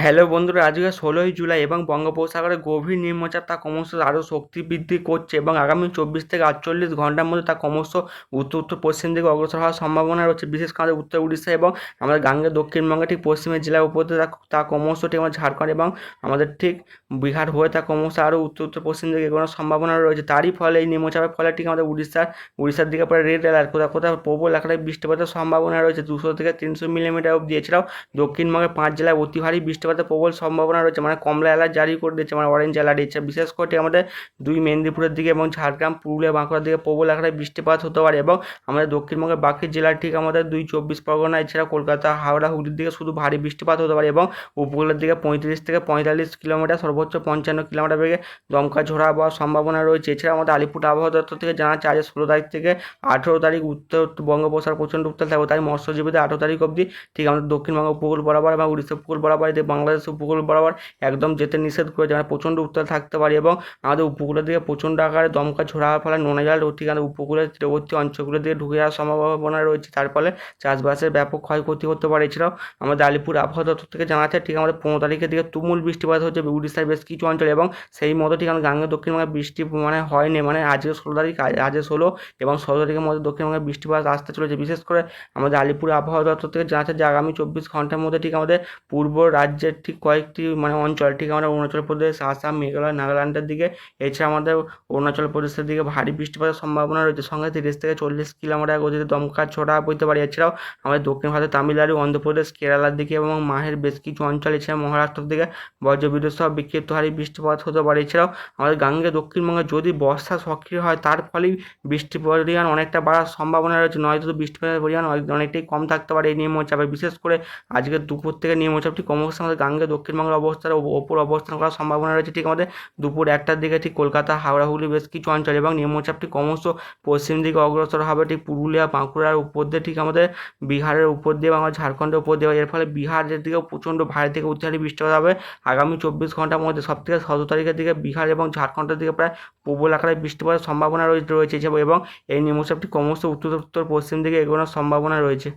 Hello বন্ধুরা, আজকে 16ই জুলাই এবং বঙ্গোপসাগরে গভীর নিম্নচাপ তা ক্রমশ আরও শক্তি বৃদ্ধি করছে এবং আগামী 24 থেকে 48 ঘন্টার মধ্যে তা ক্রমশ উত্তর উত্তর পশ্চিম দিকে অগ্রসর হওয়ার সম্ভাবনা রয়েছে। বিশেষ করে আমাদের উত্তর উড়িষ্যা এবং আমাদের গাঙ্গেয় দক্ষিণবঙ্গে ঠিক পশ্চিমের জেলার উপর দিয়ে তা ক্রমশ ঠিক আমাদের ঝাড়খণ্ড এবং আমাদের ঠিক বিহার হয়ে তা ক্রমশ আরও উত্তর উত্তর পশ্চিম দিকে এগোনোর সম্ভাবনা রয়েছে। তারই ফলে এই নিম্নচাপের ফলে ঠিক আমাদের উড়িষ্যার দিকে পরে রেড অ্যালার্ট, কোথাও কোথাও প্রবল আকারে বৃষ্টিপাতের সম্ভাবনা রয়েছে 200 থেকে 300 মিলিমিটার অবধি। এছাড়াও দক্ষিণবঙ্গের 5 জেলায় অতি ভারী বৃষ্টিপাতের প্রবল সম্ভাবনা রয়েছে, মানে কমলা অ্যালার্ট জারি করে দিয়েছে, মানে অরেঞ্জ অ্যালার্ট দিচ্ছে। বিশেষ করে আমাদের মেদিনীপুরের দিকে এবং ঝাড়গ্রাম, পুরুলিয়া, বাঁকুড়ার দিকে প্রবল আকারে বৃষ্টিপাত হতে পারে এবং আমাদের দক্ষিণবঙ্গের বাকি জেলার ঠিক আমাদের 24 পরগনা, এছাড়া কলকাতা, হাওড়া, হুগলির দিকে শুধু ভারী বৃষ্টিপাত হতে পারে এবং উপকূলের দিকে 35 থেকে 45 কিলোমিটার, সর্বোচ্চ 55 কিলোমিটার বেগে দমকা ঝোড়া আবহাওয়ার সম্ভাবনা রয়েছে। এছাড়া আমাদের আলিপুর আবহাওয়া দপ্তর থেকে জানা যাচ্ছে আজ 16 তারিখ থেকে 18 তারিখ উত্তর বঙ্গোপসাগর প্রচণ্ড উত্তাল থাকবে। তাই মৎস্যজীবীদের 18 তারিখ অবধি ঠিক আমাদের দক্ষিণবঙ্গ উপকূল বরাবর এবং উড়িষ্যা উপকূল বরাবর, এতে বাংলাদেশ উপকূল বরাবর একদম যেতে নিষেধ করেছে, মানে প্রচণ্ড উত্তাল থাকতে পারে এবং আমাদের উপকূলের দিকে প্রচণ্ড আকারে দমকা ঝোড়া হওয়ার ফলে নোনা জল ঠিকানা উপকূলের তীরবর্তী অঞ্চলগুলোর দিকে ঢুকে যাওয়ার সম্ভাবনা রয়েছে। তার ফলে চাষবাসের ব্যাপক ক্ষয়ক্ষতি হতে পারে। এছাড়াও আমাদের আলিপুর আবহাওয়া দপ্তর থেকে জানা যাচ্ছে ঠিক আমাদের 15 তারিখের দিকে তুমুল বৃষ্টিপাত হচ্ছে উড়িষ্যার বেশ কিছু অঞ্চলে এবং সেই মতো ঠিক আমাদের গাঙ্গেয় দক্ষিণবঙ্গে বৃষ্টি মানে হয়নি, মানে আজকে 16 তারিখ, আজকে 16 এবং 17 তারিখের মধ্যে দক্ষিণবঙ্গে বৃষ্টিপাত আসতে চলেছে। বিশেষ করে আমাদের আলিপুর আবহাওয়া দপ্তর থেকে জানা যাচ্ছে যে আগামী 24 ঘন্টার মধ্যে ঠিক আমাদের পূর্ব রাজ্যের ঠিক কয়েকটি মানে অঞ্চল ঠিক আমরা অরুণাচল প্রদেশ, আসাম, মেঘালয়, নাগাল্যান্ডের দিকে, এছাড়া আমাদের অরুণাচল প্রদেশের দিকে ভারী বৃষ্টিপাতের সম্ভাবনা রয়েছে। সঙ্গে 30 থেকে 40 কিলোমিটার গতিতে দমকা ঝোড়া বইতে পারে। এছাড়াও আমাদের দক্ষিণ ভারতের তামিলনাড়ু, অন্ধ্রপ্রদেশ, কেরালার দিকে এবং মাহের বেশ কিছু অঞ্চল, এছাড়া মহারাষ্ট্রের দিকে বজ্রবিদ্যুৎ সহ বিক্ষিপ্ত হারে বৃষ্টিপাত হতে পারে। এছাড়াও আমাদের গাঙ্গেয় দক্ষিণবঙ্গে যদি বর্ষা সক্রিয় হয় তার ফলেই বৃষ্টির পরিমাণ অনেকটা বাড়ার সম্ভাবনা রয়েছে, নয়তো বৃষ্টিপাতের পরিমাণ অনেকটাই কম থাকতে পারে এই নিম্নচাপে। বিশেষ করে আজকে দুপুর থেকে নিম্নচাপটি ক্রমশ আমাদের গাঙ্গেয় দক্ষিণবঙ্গের অবস্থার ওপর অবস্থান করার সম্ভাবনা রয়েছে। ঠিক আমাদের দুপুর 1টার দিকে ঠিক কলকাতা, হাওড়া, হুগলি বেশ কিছু অঞ্চল এবং নিম্নচাপটি ক্রমশ পশ্চিম দিকে অগ্রসর হবে ঠিক পুরুলিয়া, বাঁকুড়ার উপর দিয়ে, ঠিক আমাদের বিহারের উপর দিয়ে এবং ঝাড়খণ্ডের উপর দিয়ে। এর ফলে বিহারের দিকেও প্রচণ্ড ভারী থেকে অতি ভারী বৃষ্টিপাত হবে আগামী 24 ঘন্টার মধ্যে। সবথেকে 17 তারিখের দিকে বিহার এবং ঝাড়খণ্ডের দিকে প্রায় প্রবল আকারে বৃষ্টিপাতের সম্ভাবনা রয়েছে এবং এই নিম্নচাপটি ক্রমশ উত্তর উত্তর পশ্চিম দিকে এগোনোর সম্ভাবনা রয়েছে।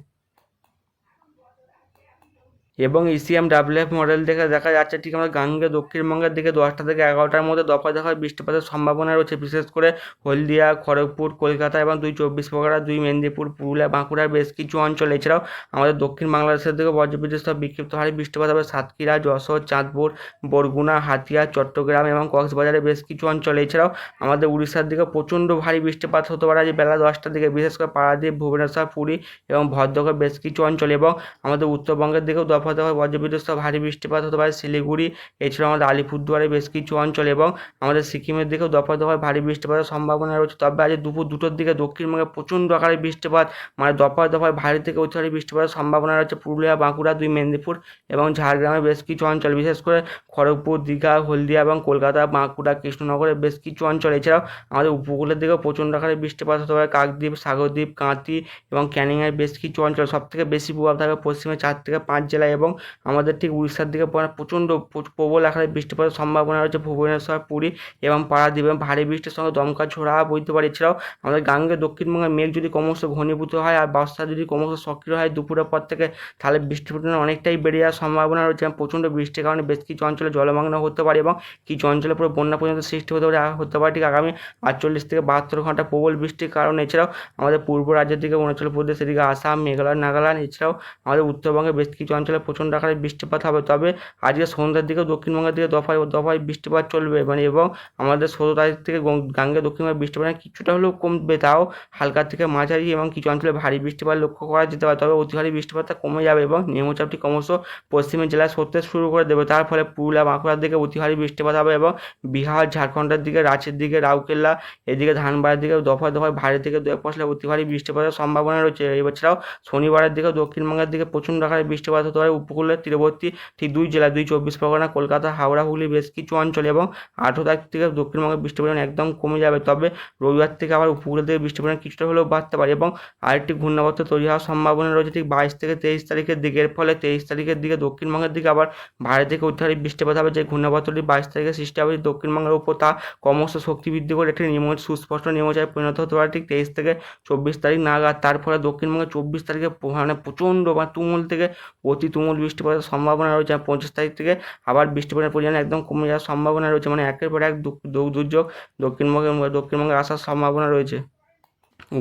এবং ইসিএমডাব্লিউএফ মডেল থেকে দেখা যাচ্ছে ঠিক আমাদের গাঙ্গেয় দক্ষিণবঙ্গের দিকে 10টা থেকে 11টার মধ্যে দফায় দফায় বৃষ্টিপাতের সম্ভাবনা রয়েছে। বিশেষ করে হলদিয়া, খড়গপুর, কলকাতা এবং 24 পরগনা, মেদিনীপুর, পুরুলিয়া, বাঁকুড়ার বেশ কিছু অঞ্চল। এছাড়াও আমাদের দক্ষিণ বাংলাদেশের দিকে বজ্রবিদ্যুৎ সহ বিক্ষিপ্ত হারে বৃষ্টিপাত হবে সাতক্ষীরা, যশোর, চাঁদপুর, বরগুনা, হাতিয়া, চট্টগ্রাম এবং কক্সবাজারের বেশ কিছু অঞ্চল। এছাড়াও আমাদের উড়িষ্যার দিকে প্রচণ্ড ভারী বৃষ্টিপাত হতে পারে আজ বেলা 10টার দিকে, বিশেষ করে পারাদ্বীপ, ভুবনেশ্বর, পুরী এবং ভদ্রকের বেশ কিছু অঞ্চল। এবং আমাদের উত্তরবঙ্গের দিকেও দফায় দফায় বজ্রবিদ্যুৎ সহ ভারী বৃষ্টিপাত হতে পারে শিলিগুড়ি, এছাড়াও আমাদের আলিপুরদুয়ারে বেশ কিছু অঞ্চল এবং আমাদের সিকিমের দিকেও দফায় দফায় ভারী বৃষ্টিপাতের সম্ভাবনা রয়েছে। তবে আজ দুপুর 2টোর দিকে দক্ষিণবঙ্গে প্রচণ্ড আকারে বৃষ্টিপাত, মানে দফায় দফায় ভারী থেকে অতি ভারী বৃষ্টিপাতের সম্ভাবনা রয়েছে পুরুলিয়া, বাঁকুড়া, মেদিনীপুর এবং ঝাড়গ্রামের বেশ কিছু অঞ্চল। বিশেষ করে খড়গপুর, দীঘা, হলদিয়া এবং কলকাতা, বাঁকুড়া, কৃষ্ণনগরের বেশ কিছু অঞ্চল। এছাড়াও আমাদের উপকূলের দিকেও প্রচণ্ড আকারে বৃষ্টিপাত হতে পারে কাকদ্বীপ, সাগরদ্বীপ, কাঁথি এবং ক্যানিংয়ের বেশ কিছু অঞ্চল। সবথেকে বেশি প্রভাব থাকবে পশ্চিমে 4 থেকে 5 জেলায় এবং আমাদের ঠিক উড়িষ্যার দিকে প্রচণ্ড প্রবল আকারে বৃষ্টিপাতের সম্ভাবনা রয়েছে ভুবনেশ্বর, পুরী এবং পারাদ্বীপ এবং ভারী বৃষ্টির সঙ্গে দমকা ঝোড়া বইতে পারে। এছাড়াও আমাদের গাঙ্গেয় দক্ষিণবঙ্গের মেঘ যদি ক্রমশ ঘনীভূত হয় আর বর্ষা যদি ক্রমশ সক্রিয় হয় দুপুরের পর থেকে, তাহলে বৃষ্টির পরিমাণ অনেকটাই বেড়ে যাওয়ার সম্ভাবনা রয়েছে এবং প্রচণ্ড বৃষ্টির কারণে বেশ কিছু অঞ্চলে জলমগ্ন হতে পারে এবং কিছু অঞ্চলে পুরো বন্যা পর্যন্ত সৃষ্টি হতে পারে ঠিক আগামী 48 থেকে 72 ঘন্টা প্রবল বৃষ্টির কারণে। এছাড়াও আমাদের পূর্ব রাজ্যের দিকে অরুণাচল প্রদেশ, এদিকে আসাম, মেঘালয়, নাগাল্যান্ড, এছাড়াও আমাদের উত্তরবঙ্গে বেশ কিছু অঞ্চলে প্রচণ্ড আকারে বৃষ্টিপাত হবে। তবে আজকে সন্ধ্যার দিকেও দক্ষিণবঙ্গের দিকে দফায় দফায় বৃষ্টিপাত চলবে, মানে এবং আমাদের 16 তারিখ থেকে গাঙ্গেয় দক্ষিণবঙ্গে বৃষ্টিপাত কিছুটা হলেও কমবে, তাও হালকা থেকে মাঝারি এবং কিছু অঞ্চলে ভারী বৃষ্টিপাত লক্ষ্য করা যেতে পারে। তবে অতি ভারী বৃষ্টিপাতটা কমে যাবে এবং নিম্নচাপটি ক্রমশ পশ্চিমের জেলায় সরতে শুরু করে দেবে। তার ফলে পুরুলিয়া, বাঁকুড়ার দিকে অতি ভারী বৃষ্টিপাত হবে এবং বিহার, ঝাড়খণ্ডের দিকে, রাঁচির দিকে, রাউরকেলা, এদিকে ধানবাদের দিকে দফায় দফায় ভারী থেকে 2 পশলা অতি ভারী বৃষ্টিপাতের সম্ভাবনা রয়েছে। এছাড়াও শনিবারের দিকে দক্ষিণবঙ্গের দিকে প্রচণ্ড আকারে বৃষ্টিপাত হতে পারে উপকূলের তীরবর্তী ঠিক 2 জেলা, 24 পরগনা, কলকাতা, হাওড়া, হুগলি বেশ কিছু অঞ্চল এবং 18 তারিখ থেকে দক্ষিণবঙ্গের বৃষ্টির পরিমাণ একদম কমে যাবে। তবে রবিবার থেকে আবার উপকূলের দিকে বৃষ্টির পরিমাণ কিছুটা হলেও বাড়তে পারে এবং আরেকটি ঘূর্ণাবর্ত তৈরি হওয়ার সম্ভাবনা রয়েছে ঠিক 22 থেকে 23 তারিখের দিকে। এর ফলে 23 তারিখের দিকে দক্ষিণবঙ্গের দিকে আবার ভারী থেকে অতি ভারী বৃষ্টিপাত হবে। যে ঘূর্ণাবর্তটি 22 তারিখে সৃষ্টি হবে দক্ষিণবঙ্গের উপর, তা ক্রমশ শক্তি বৃদ্ধি করে একটি সুস্পষ্ট নিম্নচাপে পরিণত হতে পারে ঠিক 23 থেকে 24 তারিখ নাগাদ। তার ফলে দক্ষিণবঙ্গে 24 তারিখে মানে প্রচণ্ড বা তুমুল থেকে অতি তুমুল তুমুল বৃষ্টিপাতের সম্ভাবনা রয়েছে। 25 তারিখ থেকে আবার বৃষ্টিপাতের পরিমাণ একদম কমে যাওয়ার সম্ভাবনা রয়েছে, মানে একের পর এক দুর্যোগ দক্ষিণবঙ্গে আসার সম্ভাবনা রয়েছে।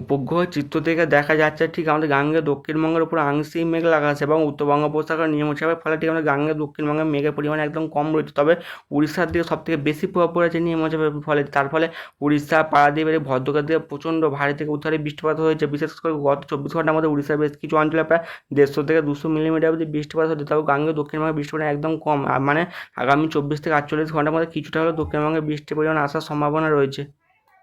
উপগ্রহ চিত্র থেকে দেখা যাচ্ছে ঠিক আমাদের গাঙ্গেয় দক্ষিণবঙ্গের উপর আংশিক মেঘ লাগা আছে এবং উত্তর বঙ্গোপসাগরের নিম্নচাপের ফলে ঠিক আমাদের গাঙ্গেয় দক্ষিণবঙ্গে মেঘের পরিমাণ একদম কম রয়েছে। তবে উড়িষ্যার দিকে সবথেকে বেশি প্রভাব পড়েছে নিম্নচাপের ফলে, তার ফলে উড়িষ্যা, পারাদ্বীপের ভদ্রকের দিকে প্রচণ্ড ভারী থেকে অতি ভারী বৃষ্টিপাত হয়েছে। বিশেষ করে গত 24 ঘন্টার মধ্যে উড়িষ্যার বেশ কিছু অঞ্চলে প্রায় 150 থেকে 200 মিলিমিটার অবধি বৃষ্টিপাত হচ্ছে। তবে গাঙ্গেয় দক্ষিণবঙ্গে বৃষ্টিপাত একদম কম, মানে আগামী 24 থেকে 48 ঘন্টার মধ্যে কিছুটা হলেও দক্ষিণবঙ্গে বৃষ্টির পরিমাণ আসার সম্ভাবনা রয়েছে।